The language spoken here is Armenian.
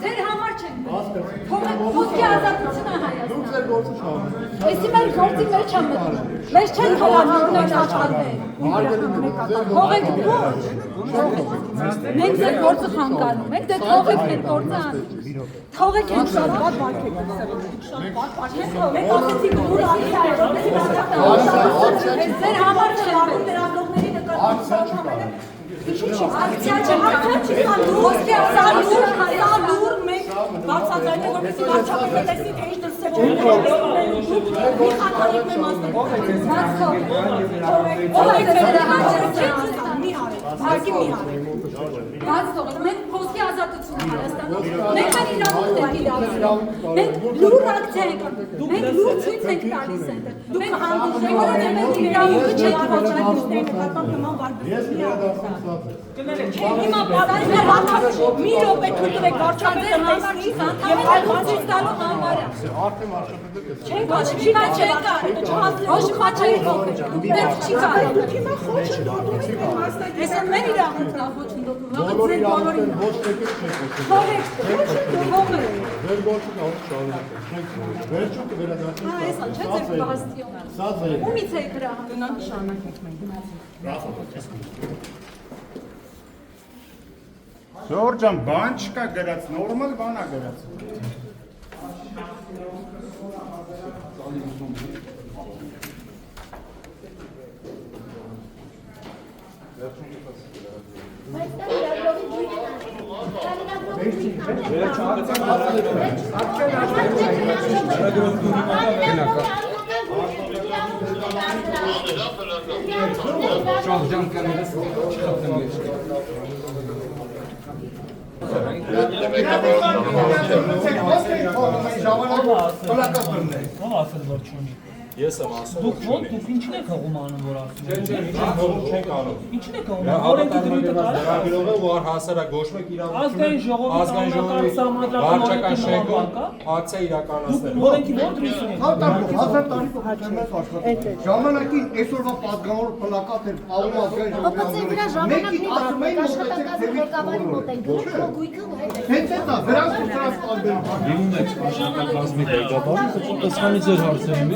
Ձեր համար չեն։ Ոսկե ազատությունը Հայաստան։ Դուք ձեր գործը շահում։ Էսի մեր գործի մեջ եմ մտնում։ Մեզ չեն թողանուներ աշխատել։ Թողեք ոչ։ Մենք ձեր գործը խանգարում ենք, դե թողեք այդ գործը անի։ Թողեք այդ շատ բաց բարքեք։ Մենք ասեցինք դուր ակցիա է, որտեղ ձեր համար չեն լրագրողների նկատմամբ։ Ակցիա չէ, ոսկե սալուր մենք բարձրացրել ենք, որպեսզի վարչապետը տեսնի, թե ինչ դրսևորում մի խաթարիկ մեր մասնակից։ Բաց թողել, մենք ոսկե ազատություն Հայաստանում, մենք մեր իրավունքն ենք իրավունք, մենք լուր ակցիա ենք, մենք լուր ցույց ենք տալիս ենք, մենք հանդուրժենք, որովհետև մենք իրավունքը չենք վաճառել նկատմամբ նման վարպետների Հիմա մի րոպե թույլ տվեք վարչապետը տեսնի եւ այլ բաներ տալու համար է։ Արդեն վարչապետը Չեն կաշի կա չեն կա։ Ոչ մաչայի փոխել։ Դեռ չի կա։ Դուք հիմա խոչընդոտում եք մասնակից։ Ես մեր իրավունքն է խոչընդոտում։ բոլորի իրավունքն ոչ մեկը չեք Թողեք, թողեք։ Ձեր գործը կարող շարունակել։ Չեք թողել։ Վերջում կվերադառնանք։ Այսա չէ ձեր բաստիոնը։ Սա ձեր։ Ումից է դրա հանուն Շարունակենք մենք։ Ժորժան, բան չկա գրած, նորմալ բան է գրած։ Ես եմ ասում, Դուք ինչն եք հողում անում, որ ասում եք։ Չենք անում։ Ինչն եք հողում, օրենքի դրույթը կարա։ Լրագրողը ու առհասարակ գոշմեք Ազգային ժողովի վարչական շենքում ակցիա իրականացնել։ Օրենքի ո՞ր դրույթն եք։ Հազար տարի հաճմես աշխատել։ Ժամանակին այսօրվա պատգամավոր պլակատ էր Պავლո ազգային Օպոցի վրա ժամանակն է աշխատակազմի ղեկավարի մոտ են գնում, գույքը ու հետ է։ Հենց է դա, վրանց ու դրանց տարբերություն։ Դիմում եք աշխատակազմի ղեկավարին, տեսանի ձեր հարցերին։